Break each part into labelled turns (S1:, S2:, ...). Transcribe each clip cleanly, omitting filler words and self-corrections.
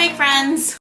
S1: make friends.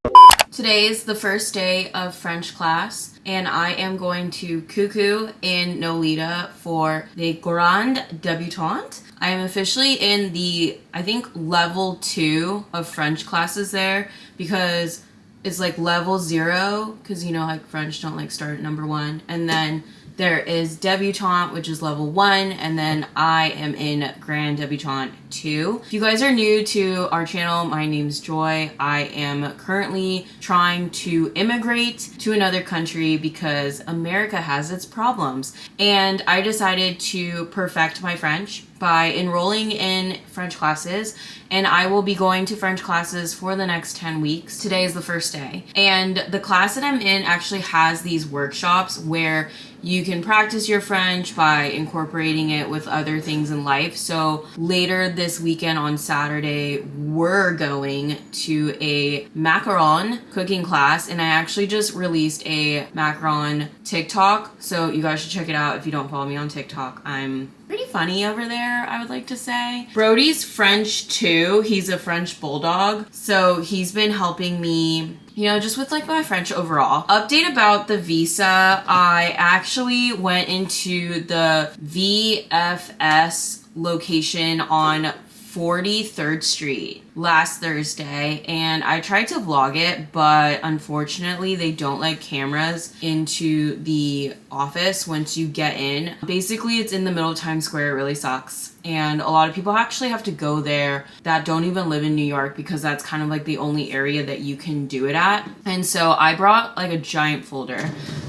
S1: Today is the first day of French class and I am going to Cuckoo in Nolita for the Grand Débutante. I am officially in the, I think, level 2 of French classes there because it's like level 0 because, you know, like French don't like start at number 1, and then there is Debutante, which is level 1, and then I am in Grand Debutante 2. If you guys are new to our channel, my name's Joy. I am currently trying to immigrate to another country because America has its problems. And I decided to perfect my French by enrolling in French classes, and I will be going to French classes for the next 10 weeks. Today is the first day. And the class that I'm in actually has these workshops where you can practice your French by incorporating it with other things in life. So later this weekend on Saturday, we're going to a macaron cooking class, and I actually just released a macaron TikTok, so you guys should check it out if you don't follow me on TikTok. I'm pretty funny over there, I would like to say. Brody's French too. He's a French bulldog, so he's been helping me, you know, just with like my French overall. Update about the visa. I actually went into the VFS location on 43rd Street last Thursday, and I tried to vlog it, but unfortunately they don't let cameras into the office once you get in. Basically, it's in the middle of Times Square. It really sucks. And a lot of people actually have to go there that don't even live in New York because that's kind of like the only area that you can do it at. And so I brought like a giant folder.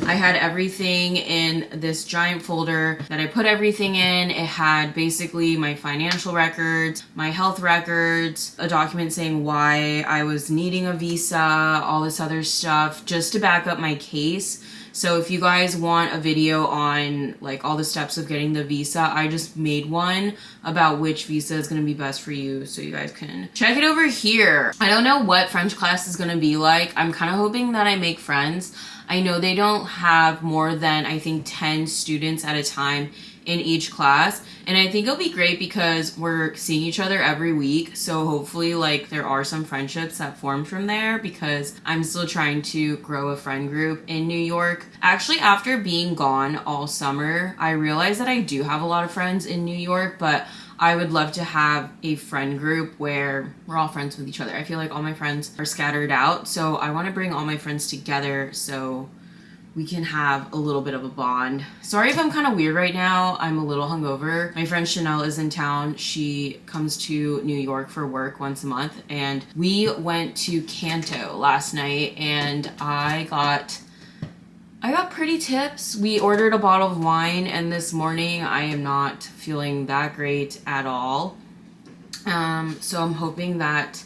S1: I had everything in this giant folder that I put everything in. It had basically my financial records, my health records, a document saying why I was needing a visa, all this other stuff, just to back up my case. So if you guys want a video on like all the steps of getting the visa, I just made one about which visa is going to be best for you, so you guys can check it over here. I don't know what French class is going to be like. I'm kind of hoping that I make friends. I know they don't have more than, I think, 10 students at a time in each class, and I think it'll be great because we're seeing each other every week, so hopefully like there are some friendships that form from there because I'm still trying to grow a friend group in New York. Actually, after being gone all summer, I realized that I do have a lot of friends in New York, but I would love to have a friend group where we're all friends with each other. I feel like all my friends are scattered out, so I want to bring all my friends together so we can have a little bit of a bond. Sorry if I'm kind of weird right now. I'm a little hungover. My friend Chanel is in town. She comes to New York for work once a month, and we went to Canto last night, and I got pretty tips. We ordered a bottle of wine, and this morning I am not feeling that great at all. So I'm hoping that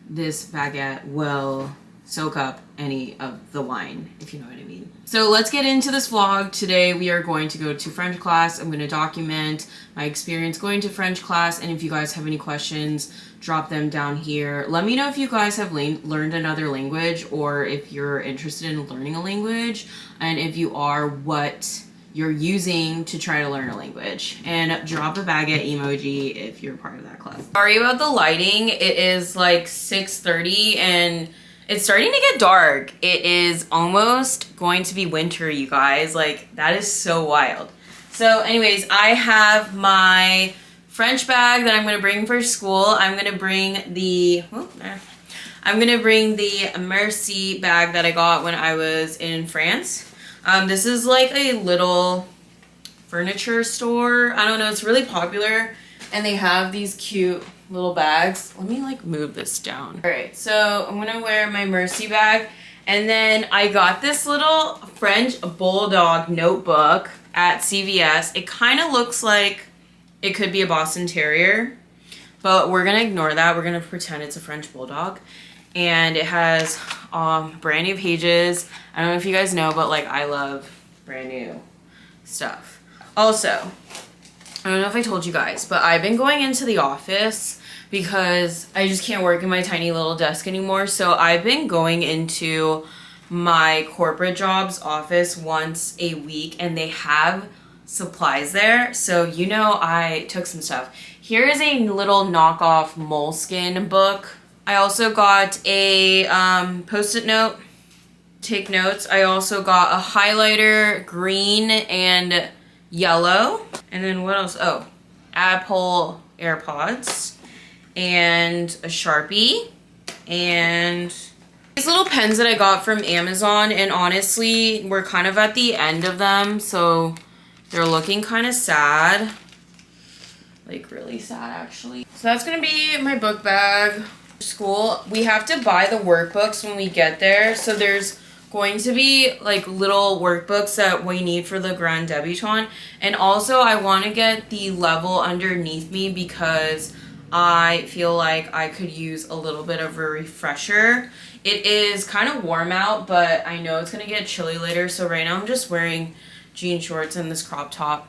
S1: this baguette will soak up any of the wine, if you know what I mean. So let's get into this vlog. Today we are going to go to French class. I'm going to document my experience going to French class, and if you guys have any questions, drop them down here. Let me know if you guys have learned another language, or if you're interested in learning a language, and if you are, what you're using to try to learn a language. And drop a baguette emoji if you're part of that club. Sorry about the lighting. It is like 6:30 and it's starting to get dark. It is almost going to be winter, you guys. Like, that is so wild. So anyways, I have my French bag that I'm gonna bring for school. I'm gonna bring the Merci bag that I got when I was in France. This is like a little furniture store. I don't know, it's really popular, and they have these cute little bags. Let me like move this down. All right, so I'm gonna wear my Merci bag, and then I got this little French bulldog notebook at CVS. It kind of looks like it could be a Boston Terrier, but we're gonna ignore that. We're gonna pretend it's a French bulldog, and it has brand new pages. I don't know if you guys know, but like I love brand new stuff. Also, I don't know if I told you guys, but I've been going into the office because I just can't work in my tiny little desk anymore. So I've been going into my corporate job's office once a week, and they have supplies there. So, you know, I took some stuff. Here is a little knockoff Moleskine book I also got a post-it note, take notes. I also got a highlighter, green and yellow. And then what else? Oh, Apple AirPods and a Sharpie and these little pens that I got from Amazon, and honestly, we're kind of at the end of them, so they're looking kind of sad. Like really sad, actually. So that's gonna be my book bag. School, we have to buy the workbooks when we get there, so there's going to be like little workbooks that we need for the Grand Debutante. And also I want to get the level underneath me because I feel like I could use a little bit of a refresher. It is kind of warm out, but I know it's gonna get chilly later, so right now I'm just wearing jean shorts and this crop top.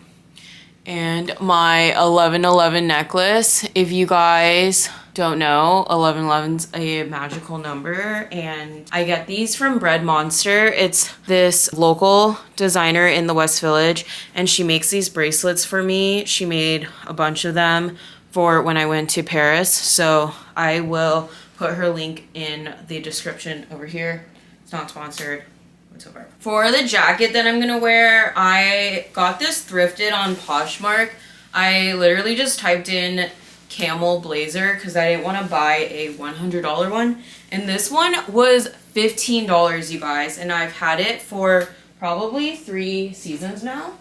S1: And my 1111 necklace. If you guys don't know, 1111's a magical number, and I get these from Bread Monster. It's this local designer in the West Village, and she makes these bracelets for me. She made a bunch of them for when I went to Paris, so I will put her link in the description over here. It's not sponsored whatsoever. For the jacket that I'm gonna wear, I got this thrifted on Poshmark. I literally just typed in camel blazer because I didn't want to buy a $100 one, and this one was $15, you guys, and I've had it for probably 3 seasons now,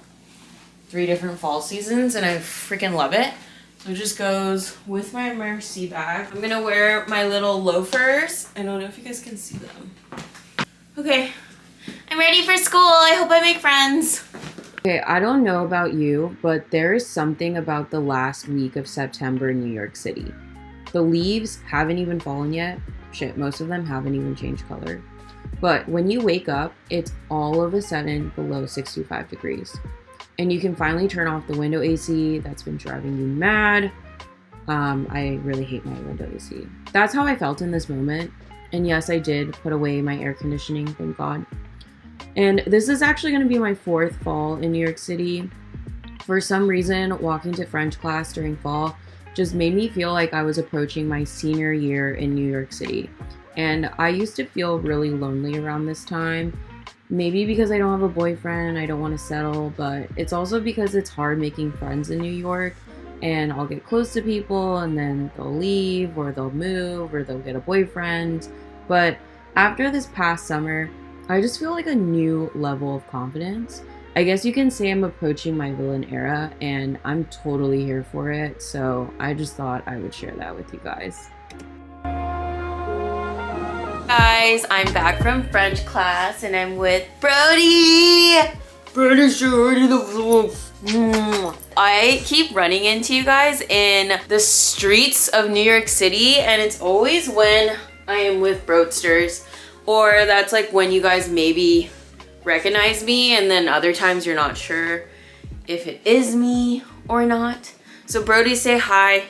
S1: 3 different fall seasons, and I freaking love it. So it just goes with my Mercy bag. I'm gonna wear my little loafers. I don't know if you guys can see them. Okay, I'm ready for school. I hope I make friends. Okay, I don't know about you, but there is something about the last week of September in New York City. The leaves haven't even fallen yet. Shit, most of them haven't even changed color. But when you wake up, it's all of a sudden below 65 degrees. And you can finally turn off the window AC that's been driving you mad. I really hate my window AC. That's how I felt in this moment. And yes, I did put away my air conditioning, thank God. And this is actually going to be my 4th fall in New York City. For some reason, walking to French class during fall just made me feel like I was approaching my senior year in New York City. And I used to feel really lonely around this time. Maybe because I don't have a boyfriend, I don't want to settle, but it's also because it's hard making friends in New York, and I'll get close to people and then they'll leave or they'll move or they'll get a boyfriend. But after this past summer, I just feel like a new level of confidence. I guess you can say I'm approaching my villain era, and I'm totally here for it, so I just thought I would share that with you guys. Guys, I'm back from French class and I'm with Brody. Brody's already the vlog. I keep running into you guys in the streets of New York City, and it's always when I am with Broadsters, or that's like when you guys maybe recognize me, and then other times you're not sure if it is me or not. So Brody, say hi.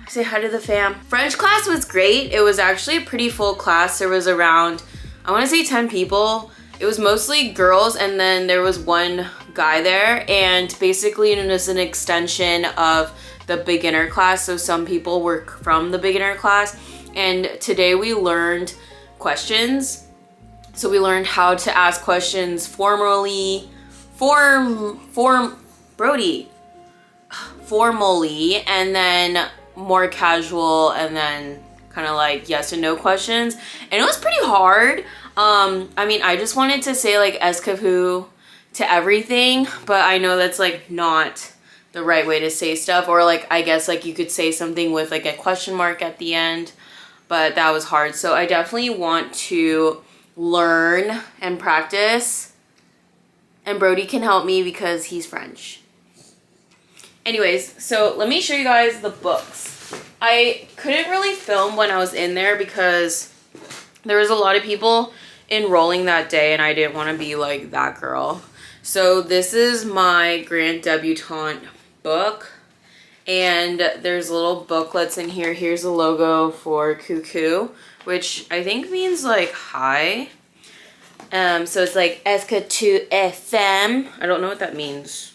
S1: Say hi to the fam. French class was great. It was actually a pretty full class. There was around, I want to say 10 people. It was mostly girls, and then there was one guy there, and basically it was an extension of the beginner class. So some people were from the beginner class, and today we learned questions. So we learned how to ask questions formally, formally, and then more casual, and then kind of like yes and no questions. And it was pretty hard. I mean, I just wanted to say like escapou to everything, but I know that's like not the right way to say stuff, or like I guess like you could say something with like a question mark at the end, but that was hard. So I definitely want to learn and practice, and Brody can help me because he's French. Anyways, so let me show you guys the books. I couldn't really film when I was in there because there was a lot of people enrolling that day, and I didn't want to be like that girl. So this is my Grand Debutante book, and there's little booklets in here. Here's a logo for Cuckoo, which I think means like hi. So it's like Est-ce que tu es femme? I don't know what that means.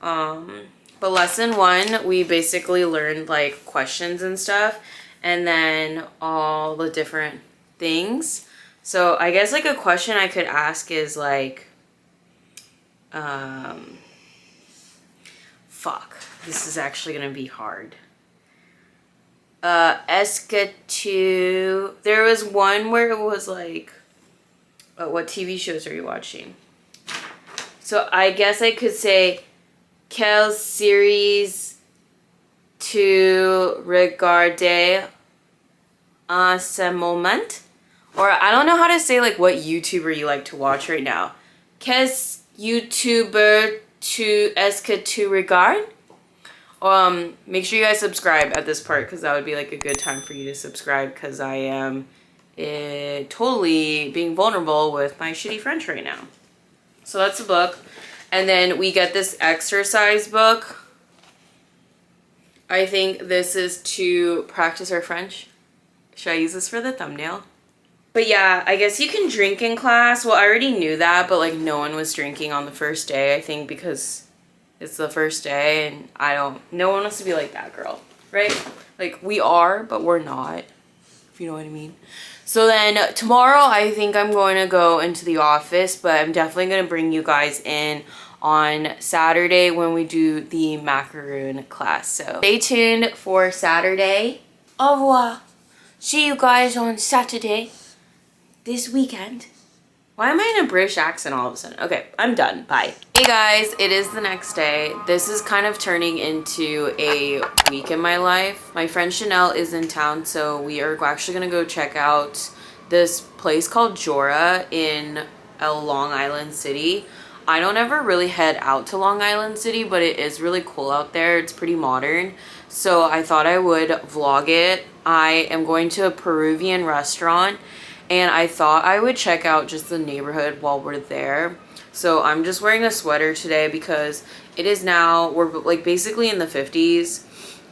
S1: But lesson 1, we basically learned like questions and stuff. and then all the different things. So I guess like a question I could ask is like, fuck, this is actually gonna be hard. There was one where it was like, what TV shows are you watching? So I guess I could say, quelle series tu regardes en ce moment? Or I don't know how to say like what YouTuber you like to watch right now. Qu'est-ce YouTuber est-ce que tu regardes? Make sure you guys subscribe at this part because that would be like a good time for you to subscribe because I am totally being vulnerable with my shitty French right now. So that's the book. And then we get this exercise book. I think this is to practice our French. Should I use this for the thumbnail? But yeah, I guess you can drink in class. Well, I already knew that, but like no one was drinking on the first day, I think, because it's the first day and no one wants to be like that girl, right? Like we are, but we're not, if you know what I mean. So then tomorrow I think I'm going to go into the office, but I'm definitely going to bring you guys in on Saturday when we do the Macaron class. So stay tuned for Saturday. Au revoir. See you guys on Saturday this weekend. Why am I in a British accent all of a sudden? Okay, I'm done. Bye. Hey guys, it is the next day. This is kind of turning into a week in my life. My friend Chanel is in town, so we are actually gonna go check out this place called Jora in Long Island City. I don't ever really head out to Long Island City, but it is really cool out there. It's pretty modern. So I thought I would vlog it. I am going to a Peruvian restaurant and I thought I would check out just the neighborhood while we're there. So I'm just wearing a sweater today because it is now, we're like basically in the 50s.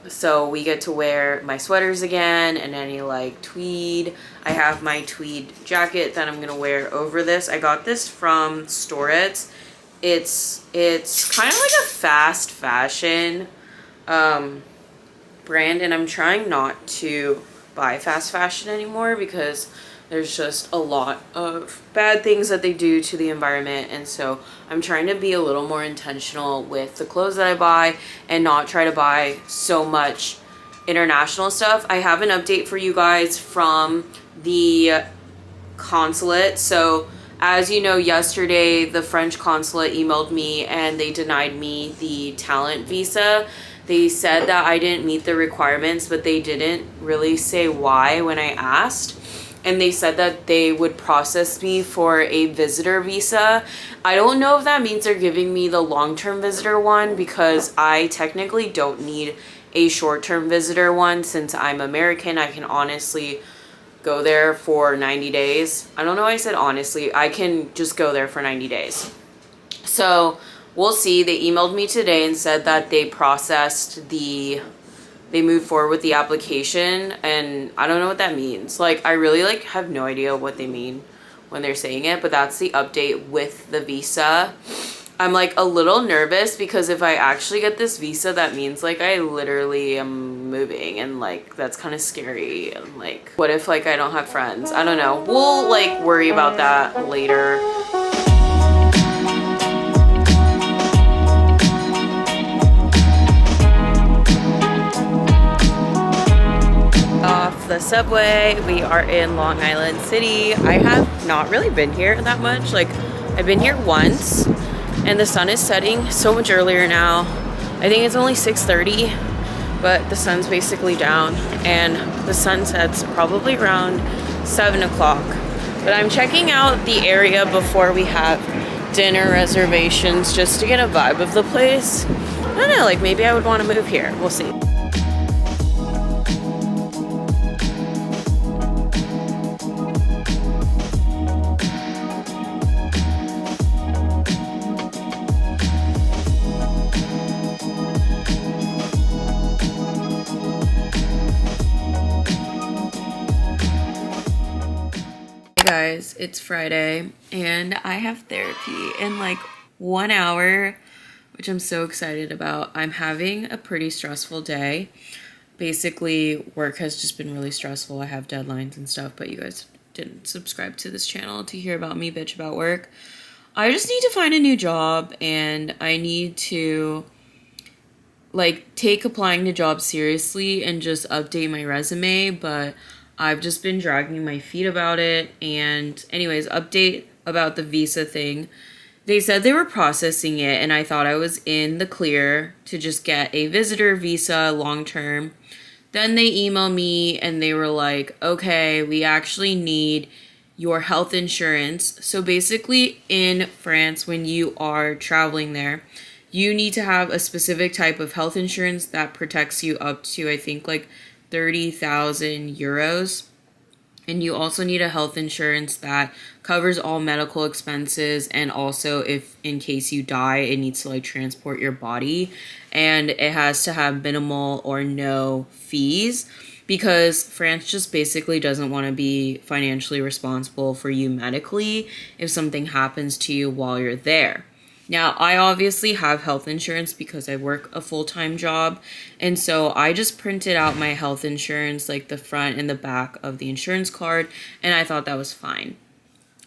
S1: So we get to wear my sweaters again and any like tweed. I have my tweed jacket that I'm gonna wear over this. I got this from Storets. It's kind of like a fast fashion brand, and I'm trying not to buy fast fashion anymore because there's just a lot of bad things that they do to the environment, and so I'm trying to be a little more intentional with the clothes that I buy and not try to buy so much international stuff. I have an update for you guys from the consulate. So as you know, yesterday the French consulate emailed me and they denied me the talent visa. They said that I didn't meet the requirements, but they didn't really say why when I asked. And they said that they would process me for a visitor visa. I don't know if that means they're giving me the long-term visitor one because I technically don't need a short-term visitor one since I'm American. I can honestly go there for 90 days. I don't know why I said honestly. I can just go there for 90 days. So we'll see. They emailed me today and said that they moved forward with the application, and I don't know what that means. Like, I really have no idea what they mean when they're saying it, but that's the update with the visa. I'm like a little nervous because if I actually get this visa, that means like I literally am moving, and like that's kind of scary. And like, what if like I don't have friends? I don't know. We'll like worry about that later. Off the subway, we are in Long Island City. I have not really been here that much. Like, I've been here once, and the sun is setting so much earlier now. I think it's only 6:30, but the sun's basically down, and the sun sets probably around 7 o'clock. But I'm checking out the area before we have dinner reservations just to get a vibe of the place. I don't know, like maybe I would want to move here. We'll see. Guys, it's Friday and I have therapy in like 1 hour, which I'm so excited about. I'm having a pretty stressful day. basically work has just been really stressful. I have deadlines and stuff, but you guys didn't subscribe to this channel to hear about me bitch about work. I just need to find a new job, and I need to like take applying to jobs seriously and just update my resume, but I've just been dragging my feet about it. And anyways, update about the visa thing. They said they were processing it, and I thought I was in the clear to just get a visitor visa long term. Then they emailed me and they were like, okay, we actually need your health insurance. So basically in France, when you are traveling there, you need to have a specific type of health insurance that protects you up to, I think, like 30,000 euros. And you also need a health insurance that covers all medical expenses, and also if in case you die, it needs to like transport your body, and it has to have minimal or no fees, because France just basically doesn't want to be financially responsible for you medically if something happens to you while you're there. Now, I obviously have health insurance because I work a full-time job, and so I just printed out my health insurance, like the front and the back of the insurance card, and I thought that was fine.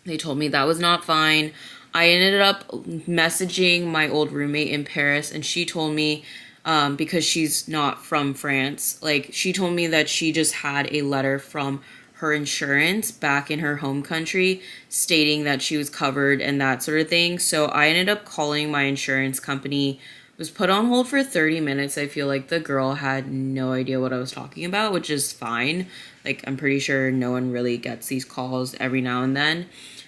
S1: They told me that was not fine. I ended up messaging my old roommate in Paris, and she told me, because she's not from France, like she told me that she just had a letter from her insurance back in her home country stating that she was covered and that sort of thing. So I ended up calling my insurance company, was put on hold for 30 minutes. I feel like the girl had no idea what I was talking about, which is fine. Like, I'm pretty sure no one really gets these calls every now and then.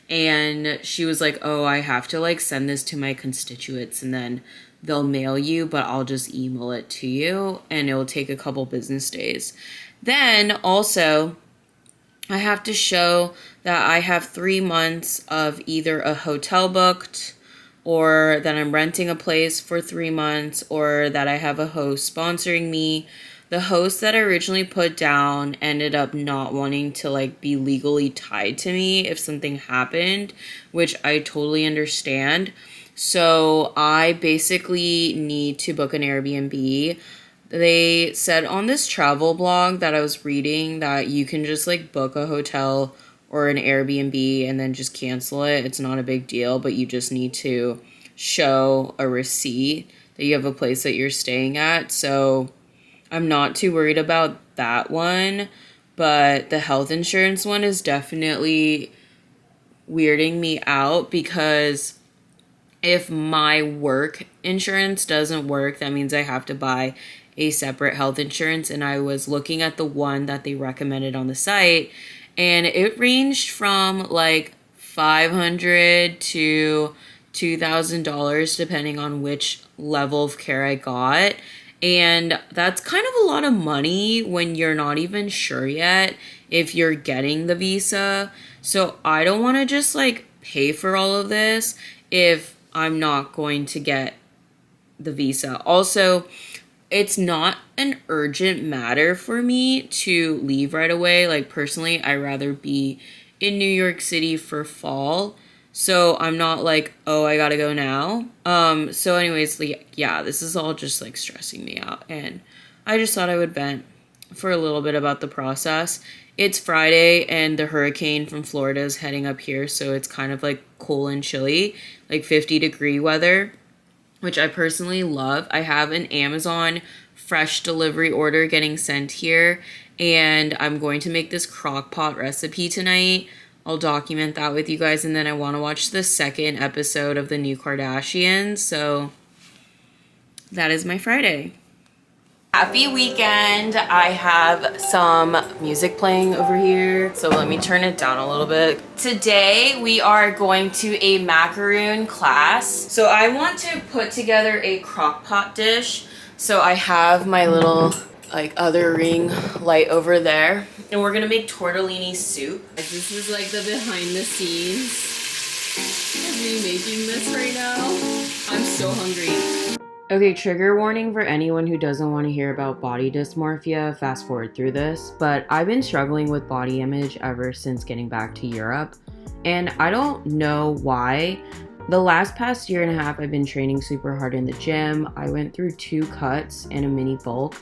S1: And she was like, oh, I have to like send this to my constituents and then they'll mail you, but I'll just email it to you and it will take a couple business days. Then also, I have to show that I have 3 months of either a hotel booked, or that I'm renting a place for 3 months, or that I have a host sponsoring me. The host that I originally put down ended up not wanting to like be legally tied to me if something happened, which I totally understand. So I basically need to book an Airbnb. They said on this travel blog that I was reading that you can just like book a hotel or an Airbnb and then just cancel it. It's not a big deal, but you just need to show a receipt that you have a place that you're staying at. So I'm not too worried about that one, but the health insurance one is definitely weirding me out, because if my work insurance doesn't work, that means I have to buy a separate health insurance. And I was looking at the one that they recommended on the site, and it ranged from like $500 to $2,000 depending on which level of care I got. And that's kind of a lot of money when you're not even sure yet if you're getting the visa. So I don't want to just like pay for all of this if I'm not going to get the visa. Also, it's not an urgent matter for me to leave right away. Like personally, I'd rather be in New York City for fall. So I'm not like, oh, I gotta go now. So anyways, like, yeah, this is all just like stressing me out. And I just thought I would vent for a little bit about the process. It's Friday and the hurricane from Florida is heading up here. So it's kind of like cool and chilly, like 50-degree weather, which I personally love. I have an Amazon fresh delivery order getting sent here, and I'm going to make this crock pot recipe tonight. I'll document that with you guys, and then I want to watch the second episode of the new Kardashians, so that is my Friday. Happy weekend. I have some music playing over here, so let me turn it down a little bit. Today we are going to a macaroon class. So I want to put together a crock pot dish. So I have my little like other ring light over there, and we're gonna make tortellini soup. This is like the behind the scenes of me making this right now. I'm so hungry. Okay, trigger warning for anyone who doesn't want to hear about body dysmorphia, fast forward through this, but I've been struggling with body image ever since getting back to Europe, and I don't know why, The last past year and a half, I've been training super hard in the gym. I went through 2 cuts and a mini bulk,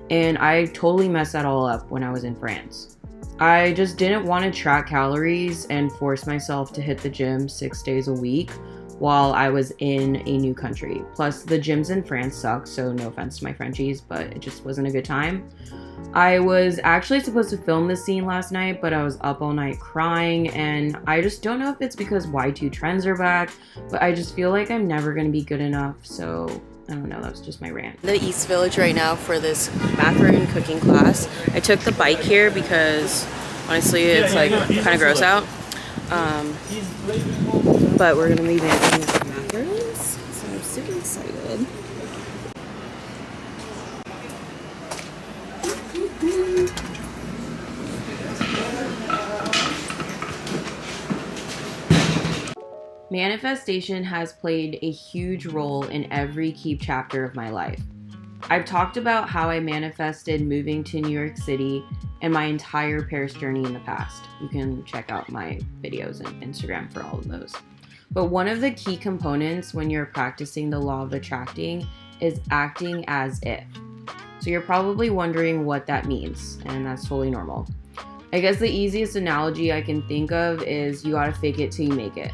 S1: and I totally messed that all up when I was in France. I just didn't want to track calories and force myself to hit the gym 6 days a week while I was in a new country. Plus, the gyms in France suck, so no offense to my Frenchies, but it just wasn't a good time. I was actually supposed to film this scene last night, but I was up all night crying, and I just don't know if it's because Y2 trends are back, but I just feel like I'm never going to be good enough, so I don't know, that's just my rant. The East Village right now for this macaron cooking class. I took the bike here because honestly it's like kind of gross out, but we're going to be making macarons, so I'm super excited. Manifestation has played a huge role in every key chapter of my life. I've talked about how I manifested moving to New York City and my entire Paris journey in the past. You can check out my videos on Instagram for all of those. But one of the key components when you're practicing the law of attracting is acting as if. So you're probably wondering what that means, and that's totally normal. I guess the easiest analogy I can think of is you gotta fake it till you make it.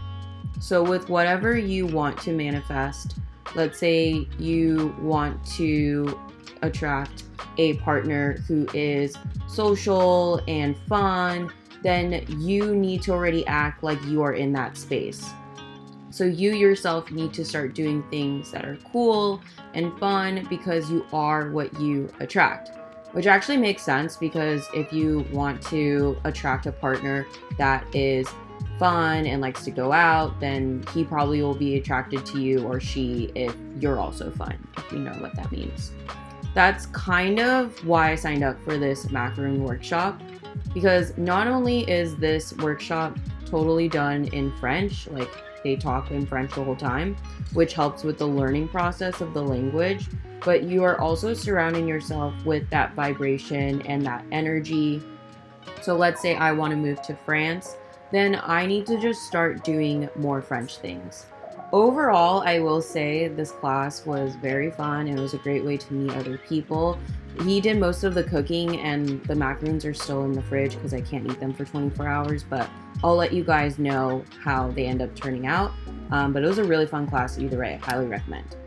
S1: So with whatever you want to manifest, let's say you want to attract a partner who is social and fun, then you need to already act like you are in that space. So you yourself need to start doing things that are cool and fun because you are what you attract. Which actually makes sense because if you want to attract a partner that is fun and likes to go out, then he probably will be attracted to you or she if you're also fun, if you know what that means. That's kind of why I signed up for this Macaron Workshop, because not only is this workshop totally done in French, like they talk in French the whole time, which helps with the learning process of the language, but you are also surrounding yourself with that vibration and that energy. So let's say I want to move to France, then I need to just start doing more French things. Overall, I will say this class was very fun. It was a great way to meet other people. He did most of the cooking and the macarons are still in the fridge because I can't eat them for 24 hours, but I'll let you guys know how they end up turning out. But it was a really fun class either way. I highly recommend.